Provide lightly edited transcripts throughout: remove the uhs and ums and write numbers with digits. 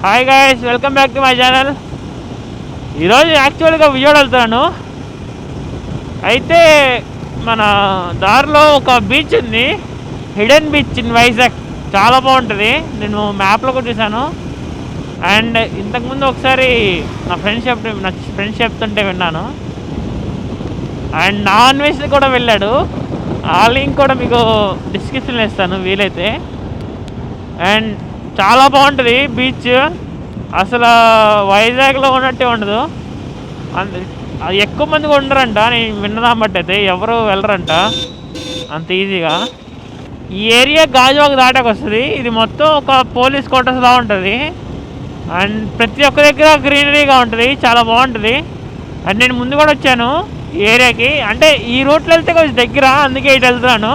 Hi guys, welcome back to my channel. ఈరోజు యాక్చువల్గా విజయవాడ వెళ్తున్నాను. అయితే మన దారిలో ఒక బీచ్ ఉంది, హిడెన్ బీచ్ ఇన్ వైజాగ్. చాలా బాగుంటుంది. నేను మ్యాప్లో కూడా చూశాను. అండ్ ఇంతకుముందు ఒకసారి నా ఫ్రెండ్స్ చెప్తుంటే విన్నాను. అండ్ నాన్ వెజ్ కూడా వెళ్ళాడు. ఆ లింక్ కూడా మీకు డిస్క్రిప్షన్లో ఇస్తాను వీలైతే. అండ్ చాలా బాగుంటుంది బీచ్. అసలు వైజాగ్లో ఉన్నట్టే ఉండదు. అది ఎక్కువ మందిగా ఉండరంట, నేను విన్నదాం బట్టి అయితే ఎవరు వెళ్ళరంట అంత ఈజీగా. ఈ ఏరియా గాజువాక దాటాక వస్తుంది. ఇది మొత్తం ఒక పోలీస్ క్వార్టర్స్లా ఉంటుంది. అండ్ ప్రతి ఒక్క దగ్గర గ్రీనరీగా ఉంటుంది, చాలా బాగుంటుంది. అండ్ నేను ముందు కూడా వచ్చాను ఈ ఏరియాకి. అంటే ఈ రూట్లో వెళ్తే కొంచెం దగ్గర, అందుకే ఇటు వెళ్తున్నాను.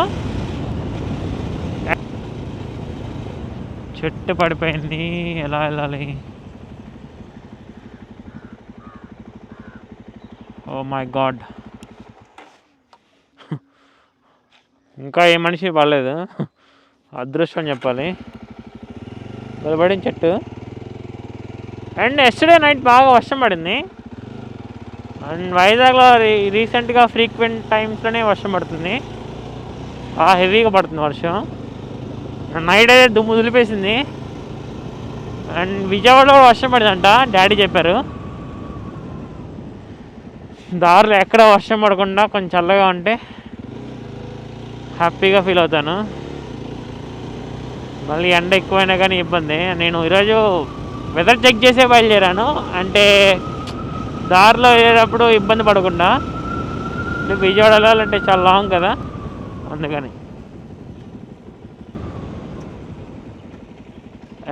చెట్టు పడిపోయింది, ఎలా వెళ్ళాలి? ఓ మై గాడ్, ఇంకా ఏ మనిషి పడలేదు. అదృష్టం చెప్పాలి. పడిన చెట్టు. అండ్ ఎస్టర్డే నైట్ బాగా వర్షం పడింది. అండ్ వైజాగ్లో రీసెంట్గా ఫ్రీక్వెంట్ టైమ్స్లోనే వర్షం పడుతుంది, హెవీగా పడుతుంది వర్షం. నైట్ అయితే దుమ్ము దులిపేసింది. అండ్ విజయవాడలో కూడా వర్షం పడిందంట, డాడీ చెప్పారు. దారిలో ఎక్కడ వర్షం పడకుండా కొంచెం చల్లగా ఉంటే హ్యాపీగా ఫీల్ అవుతాను. మళ్ళీ ఎండ ఎక్కువైనా కానీ ఇబ్బంది. నేను ఈరోజు వెదర్ చెక్ చేసే బయలుదేరాను, అంటే దారిలో వెళ్ళేటప్పుడు ఇబ్బంది పడకుండా. విజయవాడ వెళ్ళాలంటే చాలా లాంగ్ కదా, అందుకని.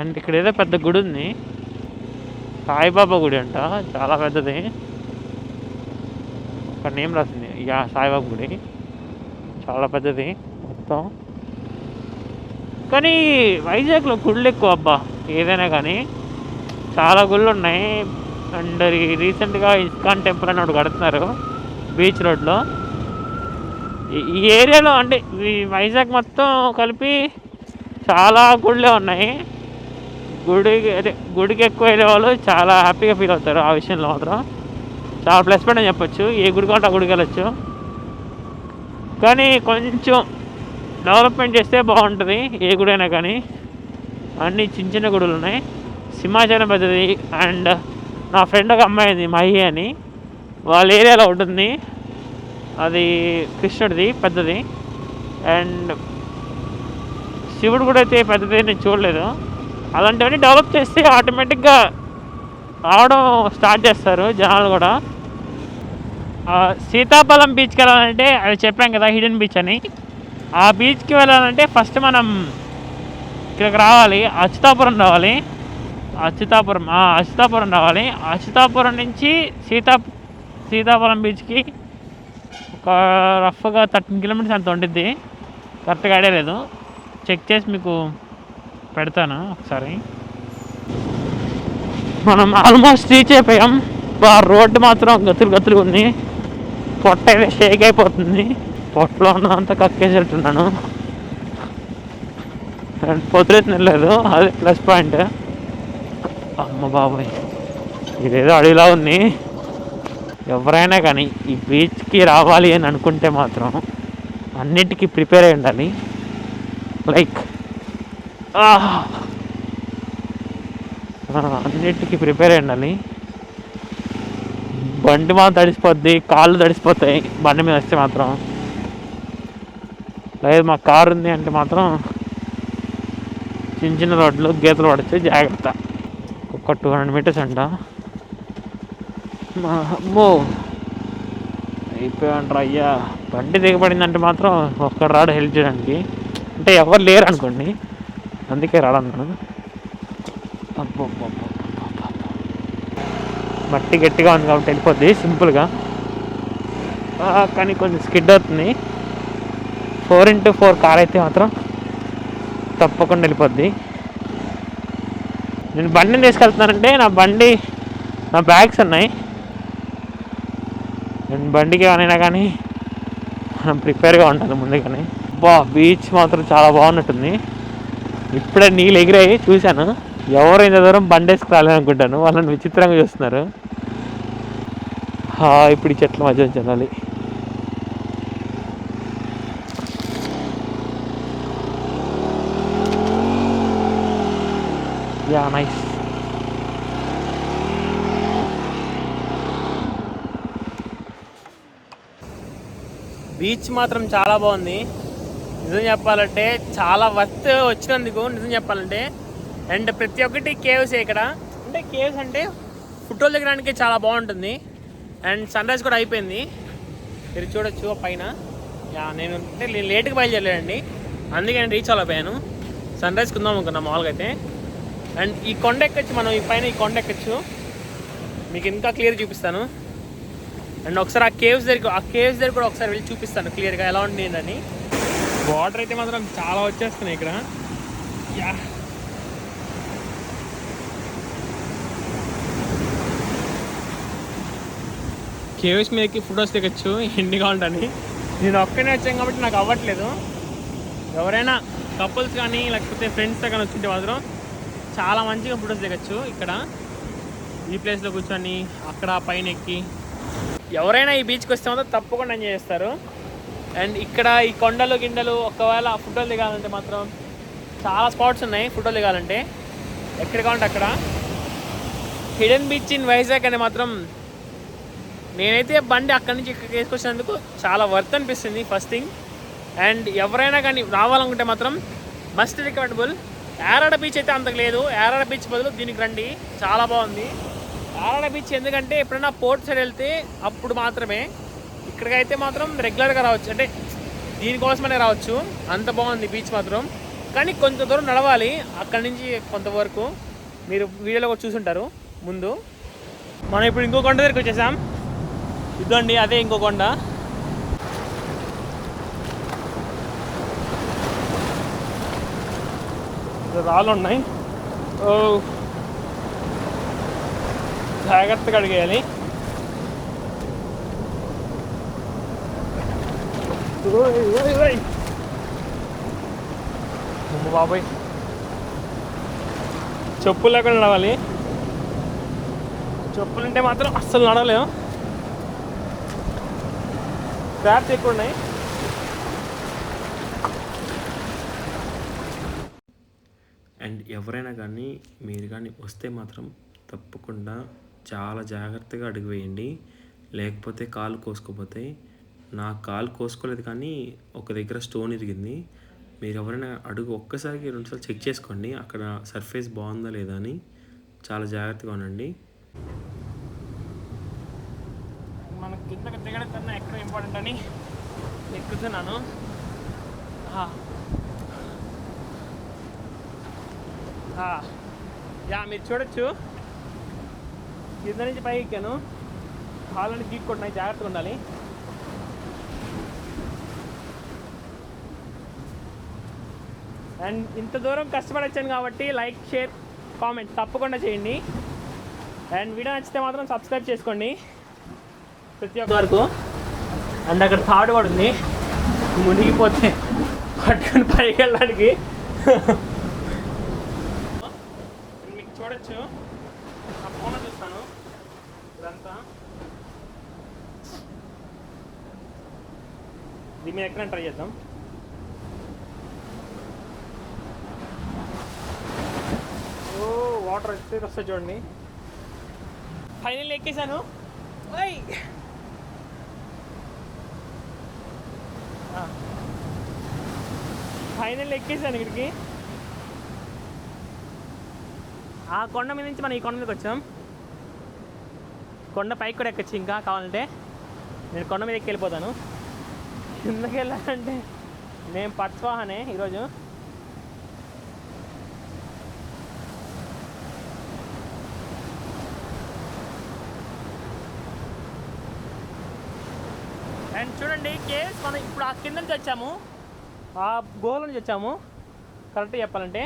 అండ్ ఇక్కడ ఏదో పెద్ద గుడి ఉంది, సాయిబాబా గుడి అంట, చాలా పెద్దది. ఒక నేమ్ రాసింది, సాయిబాబా గుడి. చాలా పెద్దది మొత్తం. కానీ వైజాగ్లో గుళ్ళు ఎక్కువ అబ్బా, ఏదైనా కానీ చాలా గుళ్ళు ఉన్నాయి. అండ్ రీసెంట్గా ఇస్కాన్ టెంపుల్ అని ఒకటి కడుతున్నారు బీచ్ రోడ్లో. ఈ ఏరియాలో అంటే ఈ వైజాగ్ మొత్తం కలిపి చాలా గుళ్ళే ఉన్నాయి. గుడికి ఎక్కువ వెళ్ళే వాళ్ళు చాలా హ్యాపీగా ఫీల్ అవుతారు. ఆ విషయంలో మాత్రం చాలా ప్లస్ పాయింట్ అని చెప్పొచ్చు. ఏ గుడి కావాలంటే ఆ గుడికి వెళ్ళచ్చు. కానీ కొంచెం డెవలప్మెంట్ చేస్తే బాగుంటుంది ఏ గుడి అయినా కానీ. అన్నీ చిన్న చిన్న గుడులు ఉన్నాయి. సింహాచలం పెద్దది. అండ్ నా ఫ్రెండ్ ఒక అమ్మాయి ఉంది, మహి అని, వాళ్ళ ఏరియాలో ఉంటుంది. అది కృష్ణుడిది పెద్దది. అండ్ శివుడు కూడా అయితే పెద్దది, నేను చూడలేదు. అలాంటివన్నీ డెవలప్ చేస్తే ఆటోమేటిక్గా రావడం స్టార్ట్ చేస్తారు జనాలు కూడా. సీతాఫలం బీచ్కి వెళ్ళాలంటే అది చెప్పాం కదా, హిడెన్ బీచ్ అని. ఆ బీచ్కి వెళ్ళాలంటే ఫస్ట్ మనం ఇక్కడికి రావాలి, అచ్యుతాపురం రావాలి. అచ్యుతాపురం రావాలి. అచ్యుతాపురం నుంచి సీతాఫలం బీచ్కి ఒక రఫ్గా 13 కిలోమీటర్స్ అంత ఉంటుంది. కరెక్ట్గా ఐడియా లేదు, చెక్ చేసి మీకు పెడతాను ఒకసారి. మనం ఆల్మోస్ట్ రీచ్ అయిపోయాం. రోడ్డు మాత్రం గతులు ఉంది. పొట్ట అయితే షేక్ అయిపోతుంది. పొట్టలో ఉన్నదంతా కక్కేసేట్టున్నాను. పొద్దురైతే నిలేదు, అదే ప్లస్ పాయింట్. అమ్మ బాబాయ్, ఇదేదో అడవిలా ఉంది. ఎవరైనా కానీ ఈ బీచ్కి రావాలి అని అనుకుంటే మాత్రం అన్నిటికీ ప్రిపేర్ అయి ఉండాలి. లైక్ అన్నిటికీ ప్రిపేర్ అయి ఉండాలి. బండి మాత్రం తడిసిపోద్ది, కాళ్ళు తడిసిపోతాయి బండి మీద వస్తే మాత్రం. లేదు మా కారు ఉంది అంటే మాత్రం చిన్న చిన్న రోడ్లు, గీతలు పడచ్చు, జాగ్రత్త. ఒక 200 మీటర్స్ అంట. అమ్మో అయిపోయామంటారు అయ్యా. బండి దిగబడిందంటే మాత్రం ఒక్కడు రాడు హెల్ప్ చేయడానికి, అంటే ఎవరు లేరు అనుకోండి, అందుకే రాడన్నాను. మట్టి గట్టిగా ఉంది కాబట్టి వెళ్ళిపోద్ది సింపుల్గా. కానీ కొంచెం స్కిడ్ అవుతుంది. 4x4 కార్ అయితే మాత్రం తప్పకుండా వెళ్ళిపోద్ది. నేను బండిని తీసుకెళ్తున్నానంటే నా బ్యాగ్స్ ఉన్నాయి. నేను బండికి ఏమైనా కానీ మనం ప్రిపేర్గా ఉండాలి ముందుగానే. బీచ్ మాత్రం చాలా బాగున్నట్టుంది. ఇప్పుడే నీళ్ళు ఎగిరాయి చూశాను. ఎవరు ఇంత దూరం బండేసుకు రాలేదనుకుంటాను, వాళ్ళని విచిత్రంగా చూస్తున్నారు. ఇప్పుడు ఈ చెట్ల మధ్య జనాలి. Yeah nice. బీచ్ మాత్రం చాలా బాగుంది నిజం చెప్పాలంటే, చాలా వర్త్ వచ్చినందుకు నిజం చెప్పాలంటే. అండ్ ప్రతి ఒక్కటి కేవ్స్ ఇక్కడ, అంటే కేవ్స్ అంటే ఫోటోలు దిగడానికి చాలా బాగుంటుంది. అండ్ సన్ రైజ్ కూడా అయిపోయింది, మీరు చూడొచ్చు పైన. నేను అంటే లేట్గా బయలుదేరలేదండి, అందుకే నేను రీచ్ అవ్వలేకపోయాను. సన్ రైజ్ కుందాం అనుకున్నాం మామూలుగా అయితే. అండ్ ఈ కొండ ఎక్కొచ్చు మనం, ఈ పైన ఈ కొండ ఎక్కొచ్చు, మీకు ఇంకా క్లియర్ చూపిస్తాను. అండ్ ఒకసారి ఆ కేవ్స్ దగ్గర కూడా ఒకసారి వెళ్ళి చూపిస్తాను క్లియర్గా ఎలా ఉంది అని. వాటర్ అయితే మాత్రం చాలా వచ్చేస్తున్నాయి ఇక్కడ. కేవ్స్ మీదకి ఫొటోస్ దిగచ్చు ఎండిగా ఉంటుంది. నేను ఒక్కనే వచ్చాను కాబట్టి నాకు అవ్వట్లేదు. ఎవరైనా కపుల్స్ కానీ లేకపోతే ఫ్రెండ్స్తో కానీ వచ్చింటే మాత్రం చాలా మంచిగా ఫొటోస్ దిగచ్చు ఇక్కడ ఈ ప్లేస్లో కూర్చొని, అక్కడ పైన ఎక్కి. ఎవరైనా ఈ బీచ్కి వస్తే మాత్రం తప్పకుండా ఎంజాయ్ చేస్తారు. అండ్ ఇక్కడ ఈ కొండలు గిండలు ఒకవేళ ఫోటోలు దిగాలంటే మాత్రం చాలా స్పాట్స్ ఉన్నాయి ఫోటోలు దిగాలంటే, ఎక్కడ కావాలంటే అక్కడ. హిడెన్ బీచ్ ఇన్ వైజాగ్ అని మాత్రం నేనైతే బండి అక్కడి నుంచి ఇక్కడికి వేసుకొచ్చినందుకు చాలా వర్త్ అనిపిస్తుంది ఫస్ట్ థింగ్. అండ్ ఎవరైనా కానీ రావాలనుకుంటే మాత్రం మస్ట్ రికమెండబుల్. యారాడ బీచ్ అయితే అంతకు లేదు, యారాడ బీచ్ బదులు దీనికి రండి, చాలా బాగుంది యారాడ బీచ్. ఎందుకంటే ఎప్పుడైనా పోర్ట్ సైడ్ వెళ్తే అప్పుడు మాత్రమే, ఇక్కడికైతే మాత్రం రెగ్యులర్గా రావచ్చు, అంటే దీనికోసమనే రావచ్చు, అంత బాగుంది బీచ్ మాత్రం. కానీ కొంత దూరం నడవాలి అక్కడి నుంచి కొంతవరకు, మీరు వీడియోలో కూడా చూసుంటారు ముందు. మనం ఇప్పుడు ఇంకో కొండ దగ్గరికి వచ్చేసాం, ఇదండి అదే ఇంకో కొండ. రాళ్ళు ఉన్నాయి, జాగ్రత్తగా అడిగేయాలి. బాబాయ్ చెప్పులు లేకుండా నడవాలి, చెప్పులు ఉంటే మాత్రం అస్సలు నడవలేము, ట్రాప్స్ ఎక్కువ ఉన్నాయి. అండ్ ఎవరైనా కానీ మీరు కానీ వస్తే మాత్రం తప్పకుండా చాలా జాగ్రత్తగా అడుగు వేయండి, లేకపోతే కాలు కోసుకోపోతాయి. నా కాలు కోసుకోలేదు కానీ ఒక దగ్గర స్టోన్ ఇరిగింది. మీరు ఎవరైనా అడుగు ఒక్కసారికి 2 సార్లు చెక్ చేసుకోండి అక్కడ సర్ఫేస్ బాగుందా లేదా అని, చాలా జాగ్రత్తగా ఉండండి. మన కిందకి దిగడం కన్నా ఎక్కడ ఇంపార్టెంట్ అని ఎక్కుతున్నాను. మీరు చూడొచ్చు కింద నుంచి పైకి ఎక్కాను, కాళ్ళని గీక్కుంటున్నాయి, జాగ్రత్తగా ఉండాలి. అండ్ ఇంత దూరం కష్టపడి వచ్చాను కాబట్టి లైక్, షేర్, కామెంట్ తప్పకుండా చేయండి. అండ్ వీడియో నచ్చితే మాత్రం సబ్స్క్రైబ్ చేసుకోండి ప్రతి ఒక్క వరకు. అండ్ అక్కడ థాడ్ కూడా ఉంది, మునిగిపోతే పట్టుకొని పైకి వెళ్ళడానికి. మీకు చూడొచ్చు, ఆ ఫోన్ చూస్తాను ఇదంతా. దీని మీద ఎక్కడ ట్రై చేద్దాం. వాటర్ వస్తుంది చూడండి. ఫైనల్ ఎక్కేసాను. ఇక్కడికి. ఆ కొండ మీద నుంచి మనం ఈ కొండ మీదకి వచ్చాం. కొండ పైకి కూడా ఎక్కొచ్చు, ఇంకా కావాలంటే నేను కొండ మీద ఎక్కి వెళ్ళిపోతాను. కిందకి వెళ్ళాలంటే నేను పచ్చవాహనే ఈరోజు. అండ్ చూడండి కేవ్స్, మనం ఇప్పుడు ఆ కింద నుంచి వచ్చాము, ఆ గుహల నుంచి వచ్చాము కరెక్ట్గా చెప్పాలంటే.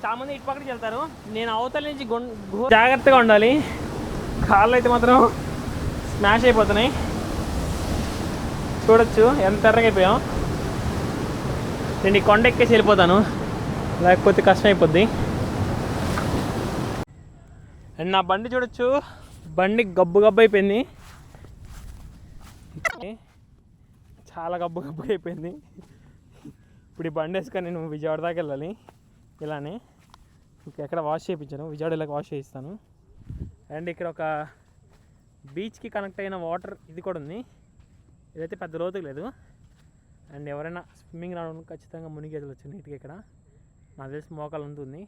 చాలామంది ఇటు పక్కడికి వెళ్తారు, నేను అవతల నుంచి గుహ. జాగ్రత్తగా ఉండాలి, కాళ్ళు అయితే మాత్రం స్మాష్ అయిపోతున్నాయి. చూడొచ్చు ఎంత ఎర్రగైపోయాం. నేను ఈ కొండ ఎక్కేసి వెళ్ళిపోతాను, లేకపోతే కష్టం అయిపోద్ది. అండ్ నా బండి చూడొచ్చు, బండి గబ్బు గబ్బు అయిపోయింది, చాలా గబ్బు గబ్బు అయిపోయింది. ఇప్పుడు ఈ బండి వేసుకొని నేను విజయవాడ దాకా వెళ్ళాలి. ఇలానే ఎక్కడ వాష్ చేయించాను, విజయవాడ ఇలాగ వాష్ చేయిస్తాను. అండ్ ఇక్కడ ఒక బీచ్కి కనెక్ట్ అయిన వాటర్ ఇది కూడా ఉంది. ఇదైతే పెద్ద లోతు లేదు. అండ్ ఎవరైనా స్విమ్మింగ్ రావడం ఖచ్చితంగా మునిగి వెళ్ళొచ్చు నీట్గా. ఇక్కడ నాకు తెలిసి మోకాలు ఉంటుంది.